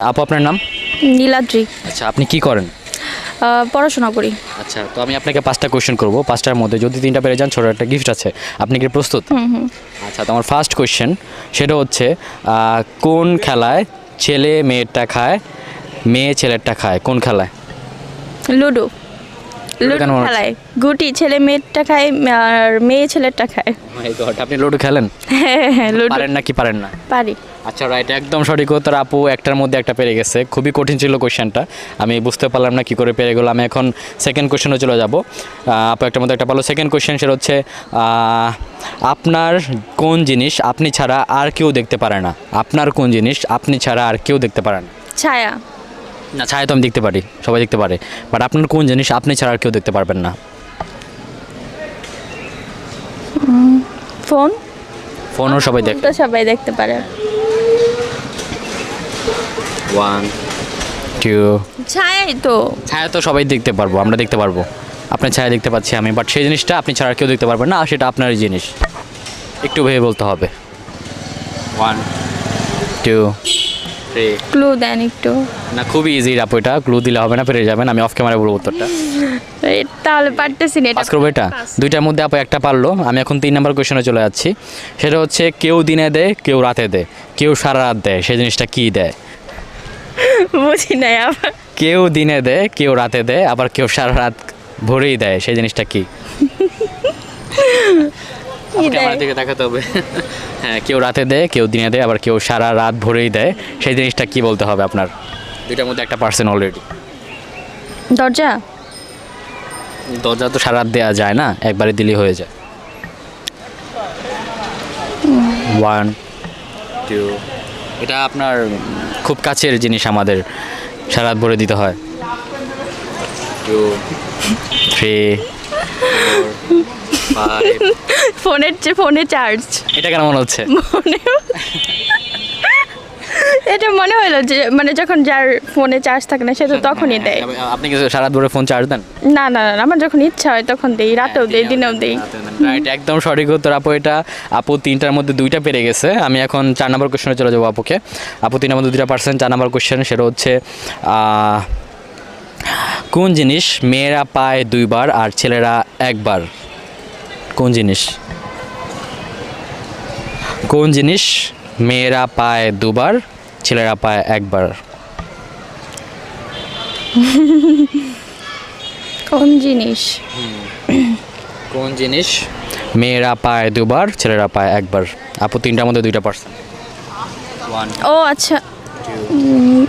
আপু আপনার নাম? নীলাদ্রি। আচ্ছা, আপনি কি করেন? পড়াশোনা করি। আচ্ছা, তো আমি আপনাকে 5টা কোয়েশ্চেন করব। 5টার মধ্যে যদি 3টা পেরে যান ছোট একটা গিফট আছে। আপনি কি প্রস্তুত? আচ্ছা, তো আমার ফার্স্ট কোয়েশ্চেন সেটা হচ্ছে কোন খেলায় ছেলে মেয়েরটা খায়, মেয়ে ছেলেরটা খায়? কোন খেলায়? লুডো। লুডো কেন মনে হচ্ছে? খেলায় গুটি ছেলে মেয়েরটা খায় আর মেয়ে ছেলেরটা খায়। মাই গড, আপনি লুডো খেলেন? হ্যাঁ, লুডো পারেন নাকি পারেন না? পারি। আচ্ছা, রাইট, একদম সঠিক উত্তর। আপু একটার মধ্যে একটা পেরে গেছে। খুবই কঠিন ছিল কোয়েশ্চেনটা, আমি বুঝতে পারলাম না কী করে পেরে গেলো। আমি এখন সেকেন্ড কোয়েশ্চেনে চলে যাব। আপু একটার মধ্যে একটা ভালো। সেকেন্ড কোয়েশ্চেন সেটা হচ্ছে আপনার কোন জিনিস আপনি ছাড়া আর কেউ দেখতে পারে না? আপনার কোন জিনিস আপনি ছাড়া আর কেউ দেখতে পারে না? ছায়া। না, ছায়া তো আমি দেখতে পারি, সবাই দেখতে পারে, বাট আপনার কোন জিনিস আপনি ছাড়া আর কেউ দেখতে পারবেন না? ফোন। ফোনও সবাই দেখে। তো সবাই দেখতে পারে। 1 2 ছায়াই তো। ছায়া তো সবাই দেখতে পারবো, আমরা দেখতে পারবো। আপনার ছায়া দেখতে পাচ্ছি আমি, বাট সেই জিনিসটা আপনি ছাড়া আর কেউ দেখতে পারবেন না, আর সেটা আপনারই জিনিস। একটু ভেবে বলতে হবে। 1 2 3। ক্লু দেন একটু। না, খুবই ইজি আপু, এটা ক্লু দিলে হবে না, পেরে যাবেন। আমি অফ ক্যামেরা বলবো উত্তরটা। তাহলে পারতেছি না এটা। পাস করবো এটা। দুইটার মধ্যে আপু একটা পারলো। আমি এখন 3 নম্বর কোয়েশনে চলে যাচ্ছি। সেটা হচ্ছে কেউ দিনে দেয়, কেউ রাতে দেয়, কেউ সারা রাত দেয়, সেই জিনিসটা কী দেয়? বুঝি নাই আবার। কেউ দিনে দেয়, কেউ রাতে দেয়, আবার কেউ সারা রাত ভরেই দেয়, সেই জিনিসটা কি? কি দেয়? ক্যামেরার দিকে তাকাতে হবে। হ্যাঁ, কেউ রাতে দেয়, কেউ দিনে দেয়, আবার কেউ সারা রাত ভরেই দেয়, সেই জিনিসটা কি বলতে হবে আপনার? দুইটার মধ্যে একটা পার্সেন্ট অলরেডি। দরজা। দরজা তো সারা রাত দেওয়া যায় না, একবারে দিলেই হয়ে যায়। 1 2। এটা আপনার খুব কাছের জিনিস, আমাদের সারা রাত ভরে দিতে হয়। 2 3 4 5। ফোনে চার্জ। এটা কেন মনে হচ্ছে? এটা মনে হলো যে মানে যখন যার ফোনে চার্জ থাকে না সে তো তখনই দেয়। আপনি কি সারা রাত ভরে ফোন চার্জ দেন? না না না, আমার যখন ইচ্ছা হয় তখন দেই, রাতেও দেই, দিনেও দেই। রাইট, একদম সঠিক উত্তর আপু। এটা আপু 3টার মধ্যে 2টা পেরে গেছে। আমি এখন 4 নম্বর কোশ্চেনে চলে যাবো আপুকে। আপু 3 নম্বর 2টা পার্সেন্ট। 4 নম্বর কোশ্চেন সেটা হচ্ছে কোন জিনিস মেয়েরা পায় 2বার আর ছেলেরা 1বার? কোন জিনিস? কোন জিনিস মেয়েরা পায় 2বার, ছেলেরা পায় 1বার? কোন জিনিস? কোন জিনিস মেয়েরা পায় 2বার, ছেলেরা পায় 1বার? আপু 3টার মধ্যে 2টা পার্সেন্ট। 1 ও আচ্ছা, 2